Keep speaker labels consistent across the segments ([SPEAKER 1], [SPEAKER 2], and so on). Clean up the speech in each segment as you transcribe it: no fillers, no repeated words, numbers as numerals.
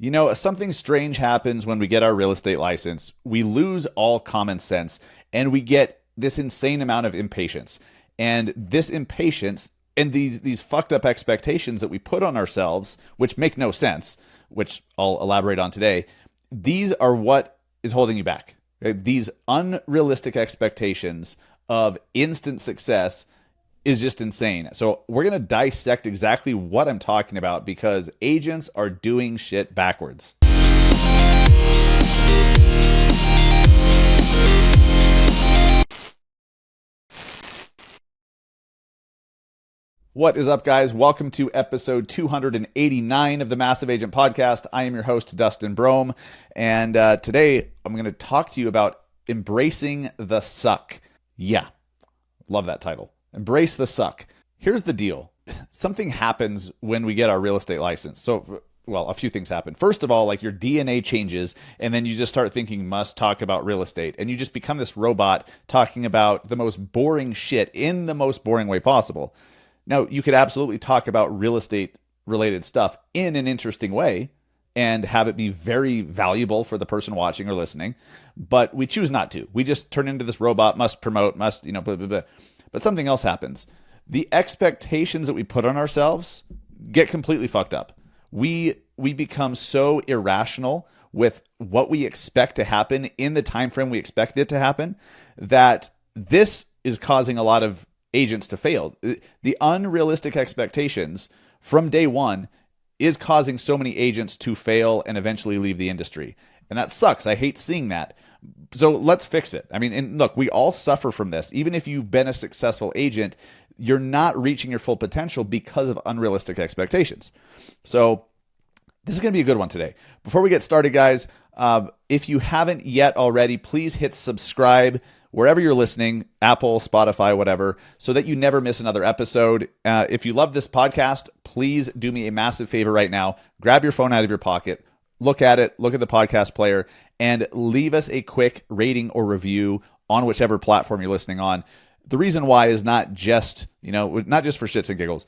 [SPEAKER 1] You know, something strange happens when we get our real estate license. We lose all common sense and we get this insane amount of impatience. And this impatience and these fucked up expectations that we put on ourselves, which make no sense, which I'll elaborate on today, these are what is holding you back. Okay? These unrealistic expectations of instant success is just insane. So we're going to dissect exactly what I'm talking about because agents are doing shit backwards. What is up, guys? Welcome to episode 289 of the Massive Agent Podcast. I am your host, Dustin Brohm, and today I'm going to talk to you about embracing the suck. Yeah, love that title. Embrace the suck. Here's the deal. Something happens when we get our real estate license. So, well, a few things happen. First of all, like your DNA changes, and then you just start thinking, must talk about real estate. And you just become this robot talking about the most boring shit in the most boring way possible. Now, you could absolutely talk about real estate related stuff in an interesting way and have it be very valuable for the person watching or listening, but we choose not to. We just turn into this robot, must promote, must, blah, blah, blah. But something else happens. The expectations that we put on ourselves get completely fucked up. We become so irrational with what we expect to happen in the time frame we expect it to happen that this is causing a lot of agents to fail. The unrealistic expectations from day one is causing so many agents to fail and eventually leave the industry. And that sucks. I hate seeing that. So let's fix it. I mean, and look, we all suffer from this. Even if you've been a successful agent, you're not reaching your full potential because of unrealistic expectations. So this is going to be a good one today. Before we get started, guys, if you haven't yet already, please hit subscribe wherever you're listening, Apple, Spotify, whatever, so that you never miss another episode. If you love this podcast, please do me a massive favor right now. Grab your phone out of your pocket, look at it, look at the podcast player, and leave us a quick rating or review on whichever platform you're listening on. The reason why is not just for shits and giggles.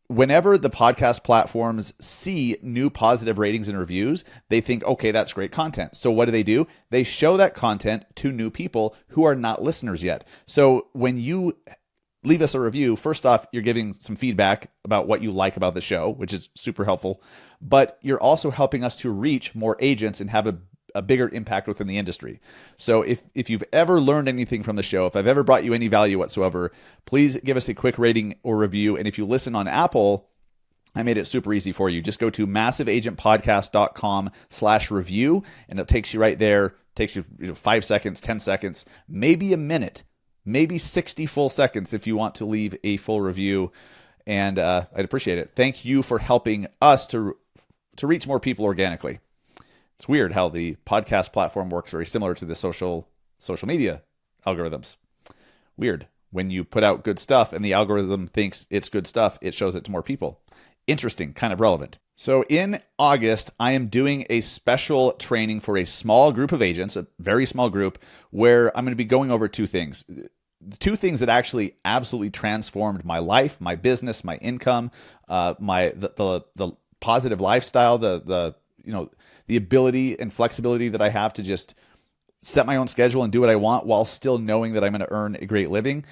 [SPEAKER 1] Whenever the podcast platforms see new positive ratings and reviews, they think, okay, that's great content. So what do? They show that content to new people who are not listeners yet. So when you leave us a review, first off, you're giving some feedback about what you like about the show, which is super helpful. But you're also helping us to reach more agents and have a bigger impact within the industry. So if you've ever learned anything from the show, if I've ever brought you any value whatsoever, please give us a quick rating or review. And if you listen on Apple, I made it super easy for you. Just go to massiveagentpodcast.com/review and it takes you right there. It takes you 5 seconds, 10 seconds, maybe a minute, maybe 60 full seconds if you want to leave a full review. And I'd appreciate it. Thank you for helping us to reach more people organically. It's weird how the podcast platform works very similar to the social media algorithms. Weird. When you put out good stuff and the algorithm thinks it's good stuff, it shows it to more people. Interesting, kind of relevant. So in August, I am doing a special training for a small group of agents, a very small group, where I'm going to be going over two things. Two things that actually absolutely transformed my life, my business, my income, the positive lifestyle, the ability and flexibility that I have to just set my own schedule and do what I want while still knowing that I'm going to earn a great living.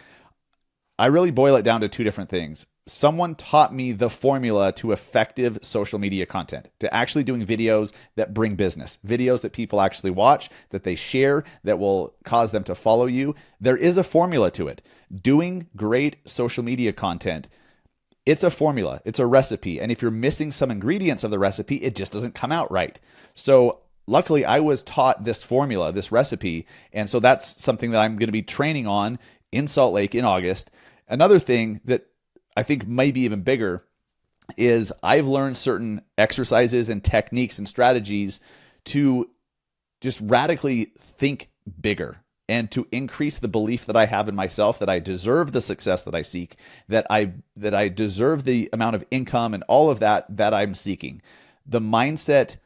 [SPEAKER 1] I really boil it down to two different things. Someone taught me the formula to effective social media content, to actually doing videos that bring business, videos that people actually watch, that they share, that will cause them to follow you. There is a formula to it. Doing great social media content, it's a formula, it's a recipe. And if you're missing some ingredients of the recipe, it just doesn't come out right. So luckily I was taught this formula, this recipe. And so that's something that I'm going to be training on in Salt Lake in August. Another thing that I think may be even bigger is I've learned certain exercises and techniques and strategies to just radically think bigger and to increase the belief that I have in myself, that I deserve the success that I seek, that I deserve the amount of income and all of that I'm seeking. The mindset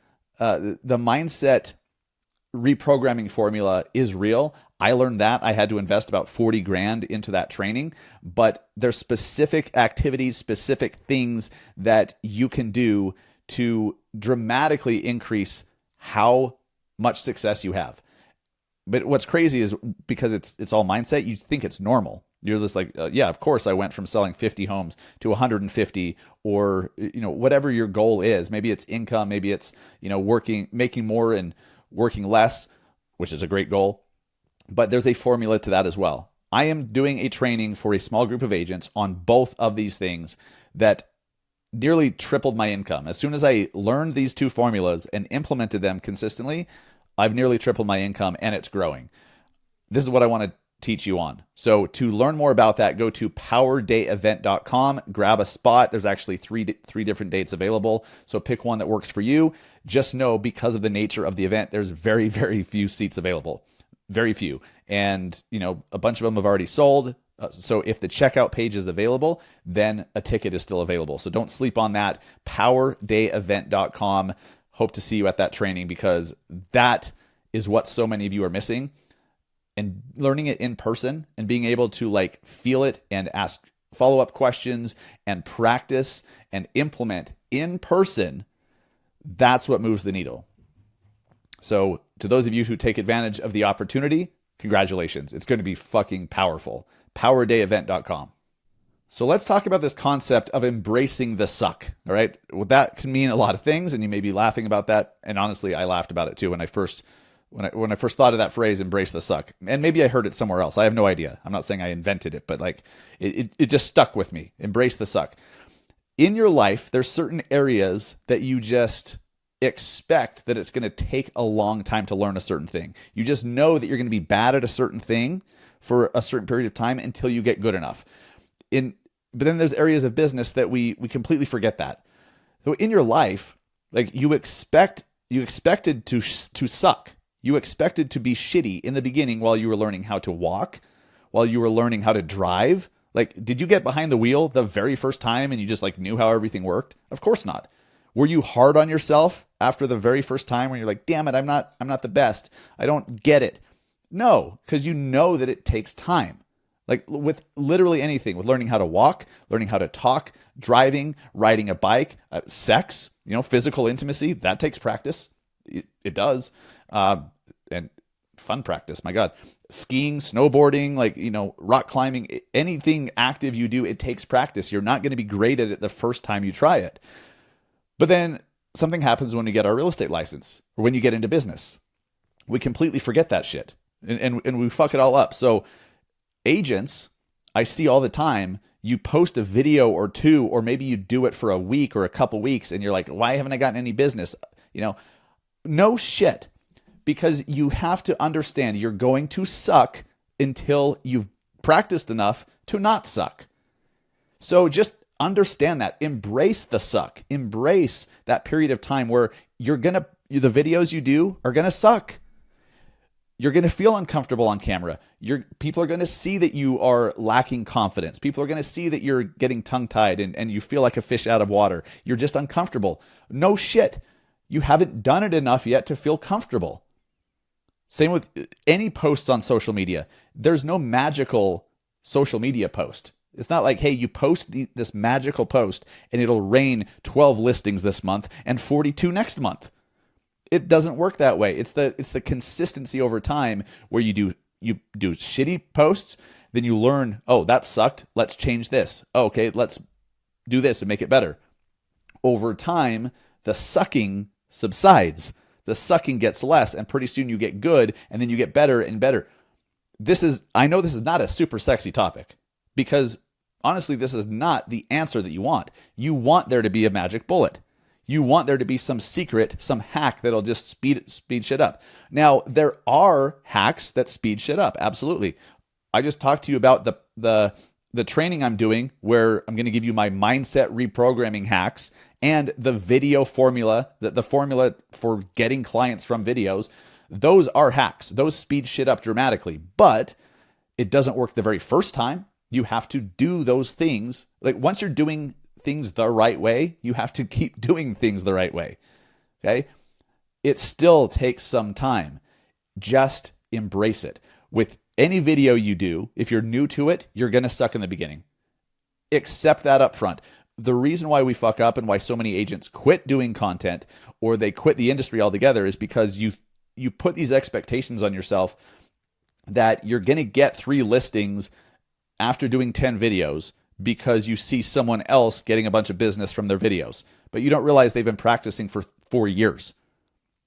[SPEAKER 1] reprogramming formula is real. I learned that. I had to invest about 40 grand into that training, but there's specific activities, specific things that you can do to dramatically increase how much success you have. But what's crazy is because it's all mindset, you think it's normal. You're just like, yeah, of course I went from selling 50 homes to 150, or whatever your goal is. Maybe it's income, maybe it's making more and working less, which is a great goal. But there's a formula to that as well. I am doing a training for a small group of agents on both of these things that nearly tripled my income. As soon as I learned these two formulas and implemented them consistently, I've nearly tripled my income, and it's growing. This is what I want to teach you on. So to learn more about that, go to powerdayevent.com, grab a spot. There's actually three different dates available. So pick one that works for you. Just know, because of the nature of the event, there's very, very few seats available. Very few. And, a bunch of them have already sold. So if the checkout page is available, then a ticket is still available. So don't sleep on that. powerdayevent.com. Hope to see you at that training, because that is what so many of you are missing. And learning it in person and being able to feel it and ask follow-up questions and practice and implement in person, that's what moves the needle. So to those of you who take advantage of the opportunity, congratulations. It's going to be fucking powerful. powerdayevent.com. So let's talk about this concept of embracing the suck. All right. Well, that can mean a lot of things, and you may be laughing about that. And honestly, I laughed about it too when I first thought of that phrase, embrace the suck. And maybe I heard it somewhere else. I have no idea. I'm not saying I invented it, but it just stuck with me. Embrace the suck. In your life, there's certain areas that you just expect that it's going to take a long time to learn a certain thing. You just know that you're going to be bad at a certain thing for a certain period of time until you get good enough. But then there's areas of business that we completely forget that. So in your life, you expected to suck. You expected to be shitty in the beginning while you were learning how to walk, while you were learning how to drive. Did you get behind the wheel the very first time and you just knew how everything worked? Of course not. Were you hard on yourself after the very first time when you're like, damn it, I'm not the best. I don't get it. No, because you know that it takes time. With literally anything, with learning how to walk, learning how to talk, driving, riding a bike, sex, physical intimacy, that takes practice. It does. And fun practice, my God. Skiing, snowboarding, rock climbing, anything active you do, it takes practice. You're not going to be great at it the first time you try it. But then something happens when we get our real estate license, or when you get into business. We completely forget that shit, and we fuck it all up. So agents, I see all the time, you post a video or two, or maybe you do it for a week or a couple weeks, and you're like, why haven't I gotten any business? No shit. Because you have to understand you're going to suck until you've practiced enough to not suck. So just understand that. Embrace the suck. Embrace that period of time where the videos you do are going to suck. You're going to feel uncomfortable on camera. People are going to see that you are lacking confidence. People are going to see that you're getting tongue-tied and you feel like a fish out of water. You're just uncomfortable. No shit. You haven't done it enough yet to feel comfortable. Same with any posts on social media. There's no magical social media post. It's not like, hey, you post this magical post and it'll rain 12 listings this month and 42 next month. It doesn't work that way. It's the consistency over time where you do shitty posts, then you learn, oh, that sucked. Let's change this. Oh, okay, let's do this and make it better. Over time, the sucking subsides. The sucking gets less, and pretty soon you get good, and then you get better and better. I know this is not a super sexy topic, because honestly, this is not the answer that you want. You want there to be a magic bullet. You want there to be some secret, some hack that'll just speed shit up. Now, there are hacks that speed shit up. Absolutely. I just talked to you about the training I'm doing, where I'm going to give you my mindset reprogramming hacks and the video formula, the formula for getting clients from videos. Those are hacks. Those speed shit up dramatically, but it doesn't work the very first time. You have to do those things. Once you're doing things the right way, you have to keep doing things the right way. Okay? It still takes some time. Just embrace it. With any video you do, if you're new to it, you're going to suck in the beginning. Accept that up front. the reason why we fuck up and why so many agents quit doing content or they quit the industry altogether is because you put these expectations on yourself that you're going to get 3 listings after doing 10 videos because you see someone else getting a bunch of business from their videos. But you don't realize they've been practicing for 4 years.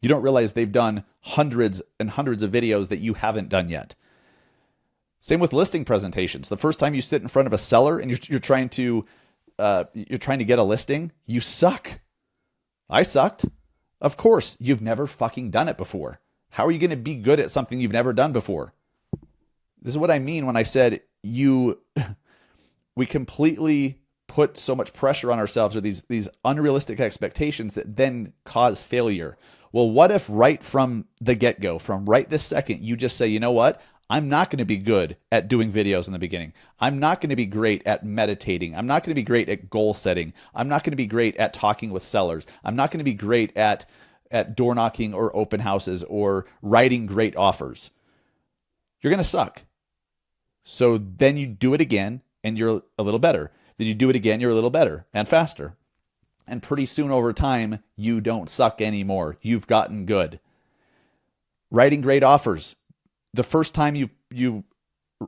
[SPEAKER 1] You don't realize they've done hundreds and hundreds of videos that you haven't done yet. Same with listing presentations. The first time you sit in front of a seller and you're trying to get a listing, you suck. I sucked. Of course, you've never fucking done it before. How are you going to be good at something you've never done before? This is what I mean when I said we completely put so much pressure on ourselves, or these unrealistic expectations that then cause failure. Well, what if right from the get-go, from right this second, you just say, you know what? I'm not going to be good at doing videos in the beginning. I'm not going to be great at meditating. I'm not going to be great at goal setting. I'm not going to be great at talking with sellers. I'm not going to be great at door knocking or open houses or writing great offers. You're going to suck. So then you do it again and you're a little better. Then you do it again, you're a little better and faster. And pretty soon over time, you don't suck anymore. You've gotten good. Writing great offers. The first time you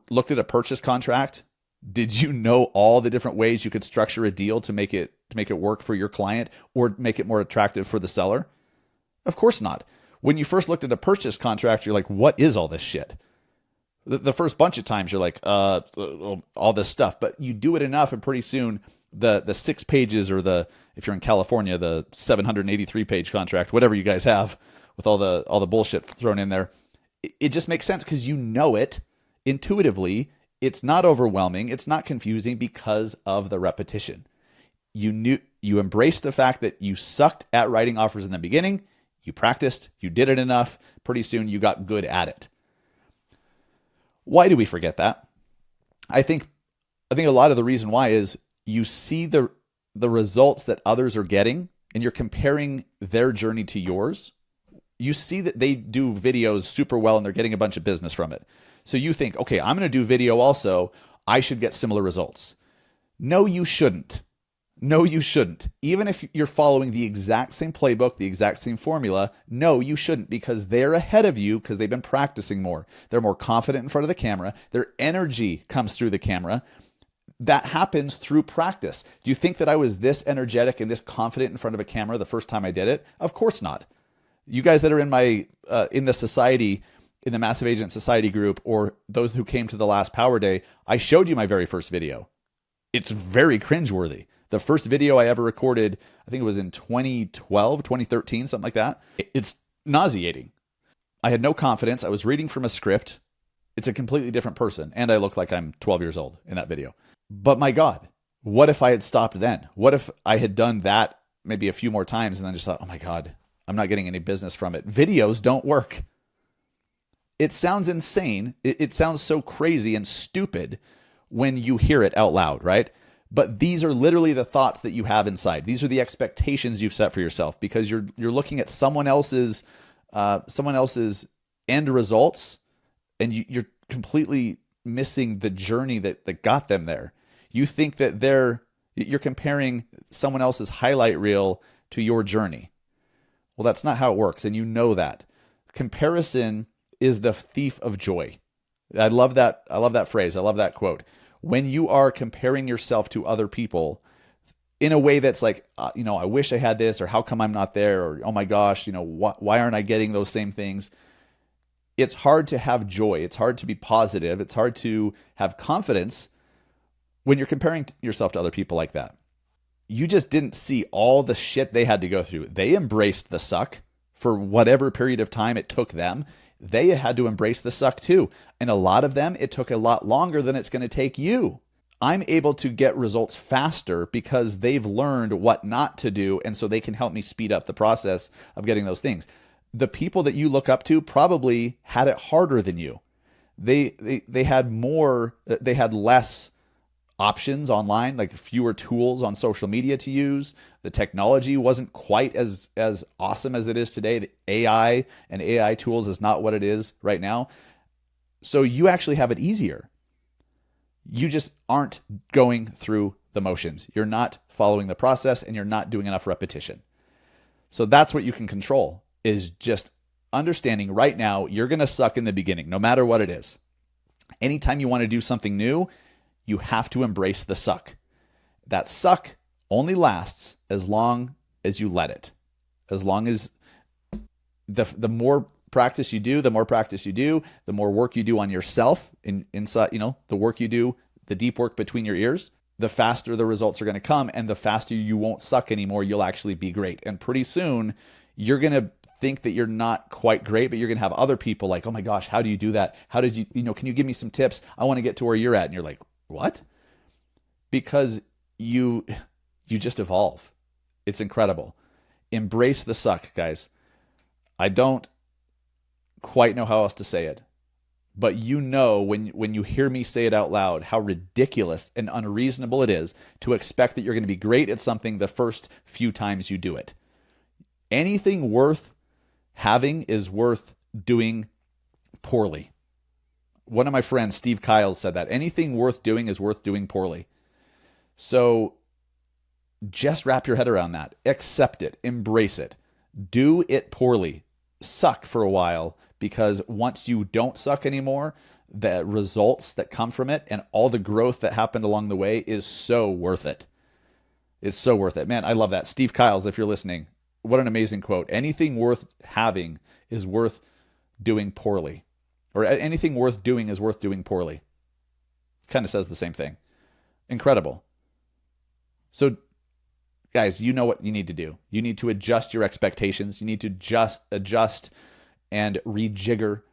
[SPEAKER 1] looked at a purchase contract, did you know all the different ways you could structure a deal to make it work for your client or make it more attractive for the seller? Of course not. When you first looked at a purchase contract, you're like, what is all this shit? The first bunch of times you're like, all this stuff, but you do it enough and pretty soon the 6 pages or if you're in California, the 783 page contract, whatever you guys have with all the bullshit thrown in there, it just makes sense because you know it intuitively. It's not overwhelming. It's not confusing because of the repetition. You embraced the fact that you sucked at writing offers in the beginning. You practiced, you did it enough. Pretty soon you got good at it. Why do we forget that? I think a lot of the reason why is you see the results that others are getting and you're comparing their journey to yours. You see that they do videos super well and they're getting a bunch of business from it. So you think, okay, I'm going to do video also. I should get similar results. No, you shouldn't. No, you shouldn't. Even if you're following the exact same playbook, the exact same formula, no, you shouldn't, because they're ahead of you because they've been practicing more. They're more confident in front of the camera. Their energy comes through the camera. That happens through practice. Do you think that I was this energetic and this confident in front of a camera the first time I did it? Of course not. You guys that are in my in the society, in the Massive Agent Society group, or those who came to the last Power Day, I showed you my very first video. It's very cringeworthy. The first video I ever recorded, I think it was in 2012, 2013, something like that. It's nauseating. I had no confidence. I was reading from a script. It's a completely different person. And I look like I'm 12 years old in that video. But my God, what if I had stopped then? What if I had done that maybe a few more times and then just thought, oh my God, I'm not getting any business from it. Videos don't work. It sounds insane. It sounds so crazy and stupid when you hear it out loud, right? But these are literally the thoughts that you have inside. These are the expectations you've set for yourself because you're looking at someone else's end results, and you're completely missing the journey that got them there. You think that you're comparing someone else's highlight reel to your journey. Well, that's not how it works, and you know that. Comparison is the thief of joy. I love that phrase. I love that quote. When you are comparing yourself to other people in a way that's like, I wish I had this, or how come I'm not there, or oh my gosh, why aren't I getting those same things? It's hard to have joy. It's hard to be positive. It's hard to have confidence when you're comparing yourself to other people like that. You just didn't see all the shit they had to go through. They embraced the suck for whatever period of time it took them. They had to embrace the suck too. And a lot of them, it took a lot longer than it's going to take you. I'm able to get results faster because they've learned what not to do. And so they can help me speed up the process of getting those things. The people that you look up to probably had it harder than you. They had less options online, like fewer tools on social media to use. The technology wasn't quite as awesome as it is today. The AI and AI tools is not what it is right now. So you actually have it easier. You just aren't going through the motions. You're not following the process and you're not doing enough repetition. So that's what you can control, is just understanding right now you're going to suck in the beginning, no matter what it is. Anytime you want to do something new, you have to embrace the suck. That suck only lasts as long as you let it. As long as the more practice you do, the more work you do on yourself inside, the work you do, the deep work between your ears, the faster the results are going to come, and the faster you won't suck anymore. You'll actually be great. And pretty soon you're going to think that you're not quite great, but you're going to have other people like, oh my gosh, how do you do that? How did you, can you give me some tips? I want to get to where you're at. And you're like, what? Because you just evolve. It's incredible. Embrace the suck, guys. I don't quite know how else to say it, but when you hear me say it out loud, how ridiculous and unreasonable it is to expect that you're going to be great at something the first few times you do it. Anything worth having is worth doing poorly. One of my friends, Steve Kiles, said that anything worth doing is worth doing poorly. So just wrap your head around that. Accept it. Embrace it. Do it poorly. Suck for a while, because once you don't suck anymore, the results that come from it and all the growth that happened along the way is so worth it. It's so worth it. Man, I love that. Steve Kiles, if you're listening, what an amazing quote. Anything worth having is worth doing poorly. Or anything worth doing is worth doing poorly. Kind of says the same thing. Incredible. So, guys, you know what you need to do. You need to adjust your expectations. You need to just adjust and rejigger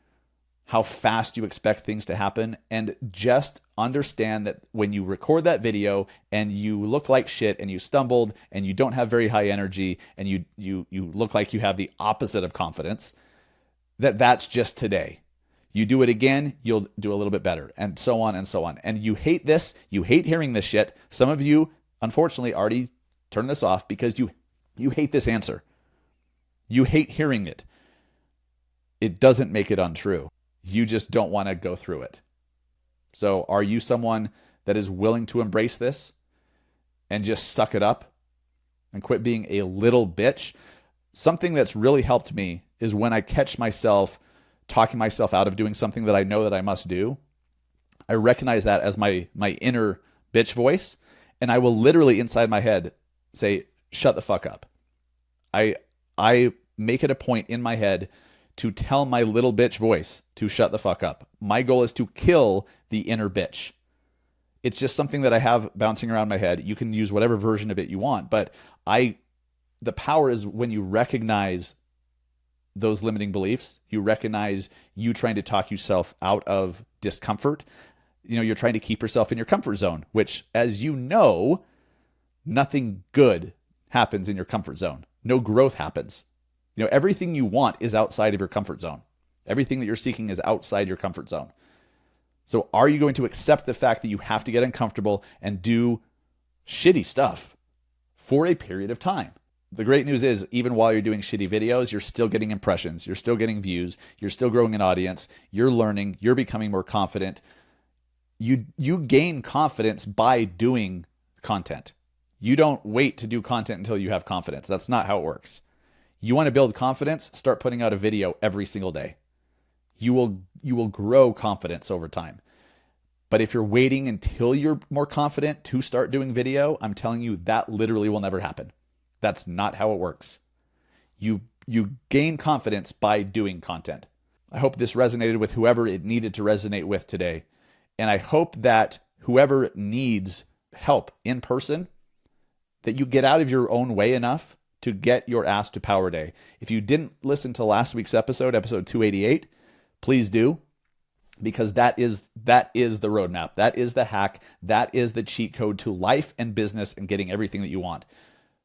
[SPEAKER 1] how fast you expect things to happen. And just understand that when you record that video and you look like shit and you stumbled and you don't have very high energy and you look like you have the opposite of confidence, that's just today. You do it again, you'll do a little bit better, and so on and so on. And you hate this. You hate hearing this shit. Some of you, unfortunately, already turned this off because you hate this answer. You hate hearing it. It doesn't make it untrue. You just don't want to go through it. So are you someone that is willing to embrace this and just suck it up and quit being a little bitch? Something that's really helped me is when I catch myself talking myself out of doing something that I know that I must do. I recognize that as my inner bitch voice, and I will literally inside my head say, shut the fuck up. I make it a point in my head to tell my little bitch voice to shut the fuck up. My goal is to kill the inner bitch. It's just something that I have bouncing around my head. You can use whatever version of it you want, but the power is when you recognize those limiting beliefs, you recognize you trying to talk yourself out of discomfort. You're trying to keep yourself in your comfort zone, which, as you know, nothing good happens in your comfort zone. No growth happens. Everything you want is outside of your comfort zone. Everything that you're seeking is outside your comfort zone. So are you going to accept the fact that you have to get uncomfortable and do shitty stuff for a period of time? The great news is, even while you're doing shitty videos, you're still getting impressions, you're still getting views, you're still growing an audience, you're learning, you're becoming more confident. You gain confidence by doing content. You don't wait to do content until you have confidence. That's not how it works. You want to build confidence, start putting out a video every single day. You will grow confidence over time. But if you're waiting until you're more confident to start doing video, I'm telling you that literally will never happen. That's not how it works. You gain confidence by doing content. I hope this resonated with whoever it needed to resonate with today. And I hope that whoever needs help in person, that you get out of your own way enough to get your ass to Power Day. If you didn't listen to last week's episode 288, please do, because that is the roadmap. That is the hack. That is the cheat code to life and business and getting everything that you want.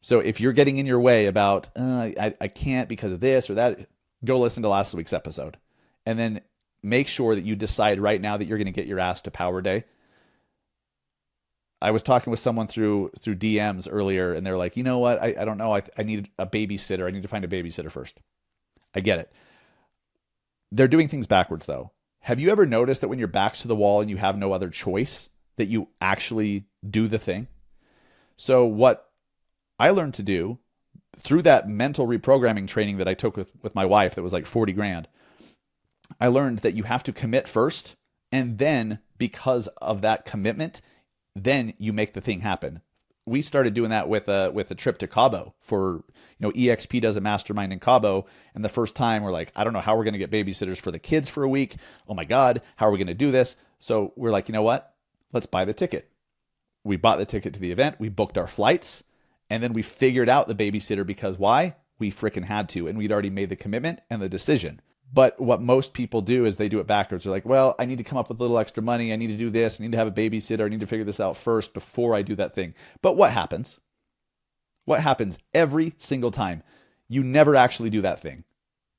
[SPEAKER 1] So if you're getting in your way about, I can't because of this or that, go listen to last week's episode. And then make sure that you decide right now that you're going to get your ass to Power Day. I was talking with someone through DMs earlier, and they're like, you know what? I don't know. I need a babysitter. I need to find a babysitter first. I get it. They're doing things backwards, though. Have you ever noticed that when your back's to the wall and you have no other choice, that you actually do the thing. So what I learned to do through that mental reprogramming training that I took with my wife, that was like 40 grand, I learned that you have to commit first. And then because of that commitment, then you make the thing happen. We started doing that with a trip to Cabo for, EXP does a mastermind in Cabo. And the first time we're like, I don't know how we're going to get babysitters for the kids for a week. Oh my God, how are we going to do this? So we're like, you know what? Let's buy the ticket. We bought the ticket to the event. We booked our flights. And then we figured out the babysitter because why? We freaking had to. And we'd already made the commitment and the decision. But what most people do is they do it backwards. They're like, well, I need to come up with a little extra money. I need to do this. I need to have a babysitter. I need to figure this out first before I do that thing. But what happens? What happens every single time? You never actually do that thing.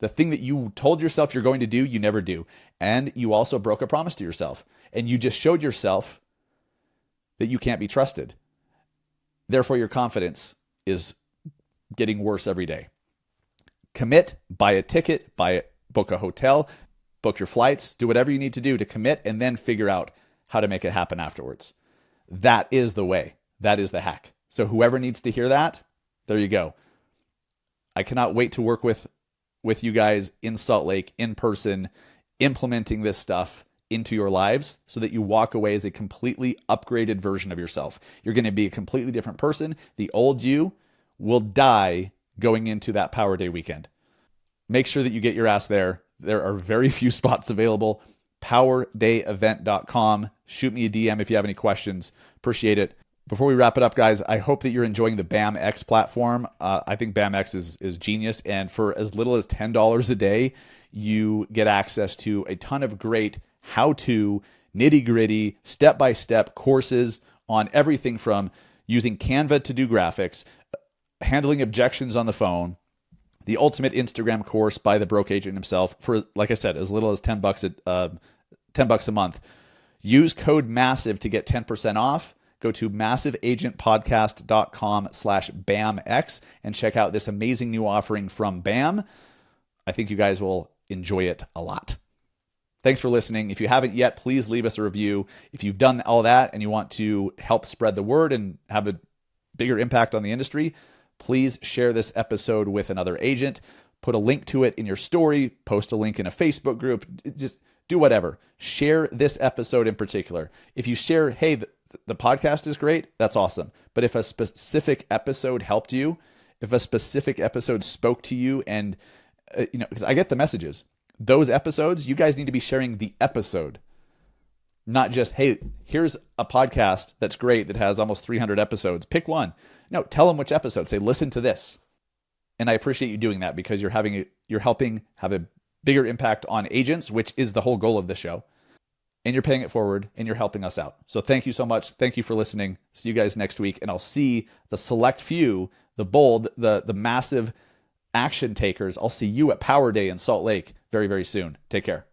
[SPEAKER 1] The thing that you told yourself you're going to do, you never do. And you also broke a promise to yourself. And you just showed yourself that you can't be trusted. Therefore, your confidence is getting worse every day. Commit, buy a ticket, book a hotel, book your flights, do whatever you need to do to commit, and then figure out how to make it happen afterwards. That is the way. That is the hack. So whoever needs to hear that, there you go. I cannot wait to work with you guys in Salt Lake, in person, implementing this stuff into your lives so that you walk away as a completely upgraded version of yourself. You're going to be a completely different person. The old you will die going into that Power Day weekend. Make sure that you get your ass there. There are very few spots available. PowerDayEvent.com. Shoot me a DM if you have any questions. Appreciate it. Before we wrap it up, guys, I hope that you're enjoying the BAMX platform. I think BAMX is genius. And for as little as $10 a day, you get access to a ton of great how-to, nitty-gritty, step-by-step courses on everything from using Canva to do graphics, handling objections on the phone, the ultimate Instagram course by the broke agent himself for, like I said, as little as $10 a month. Use code MASSIVE to get 10% off. Go to massiveagentpodcast.com/BAMX and check out this amazing new offering from BAM. I think you guys will enjoy it a lot. Thanks for listening. If you haven't yet, please leave us a review. If you've done all that and you want to help spread the word and have a bigger impact on the industry, please share this episode with another agent. Put a link to it in your story. Post a link in a Facebook group. Just do whatever. Share this episode in particular. If you share, hey, the podcast is great, that's awesome. But if a specific episode helped you, if a specific episode spoke to you, and because I get the messages, those episodes, you guys need to be sharing the episode, not just, hey, here's a podcast that's great that has almost 300 episodes. Pick one. No, tell them which episode. Say, listen to this. And I appreciate you doing that because you're helping have a bigger impact on agents, which is the whole goal of the show. And you're paying it forward and you're helping us out. So thank you so much. Thank you for listening. See you guys next week. And I'll see the select few, the bold, the massive action takers. I'll see you at Power Day in Salt Lake very, very soon. Take care.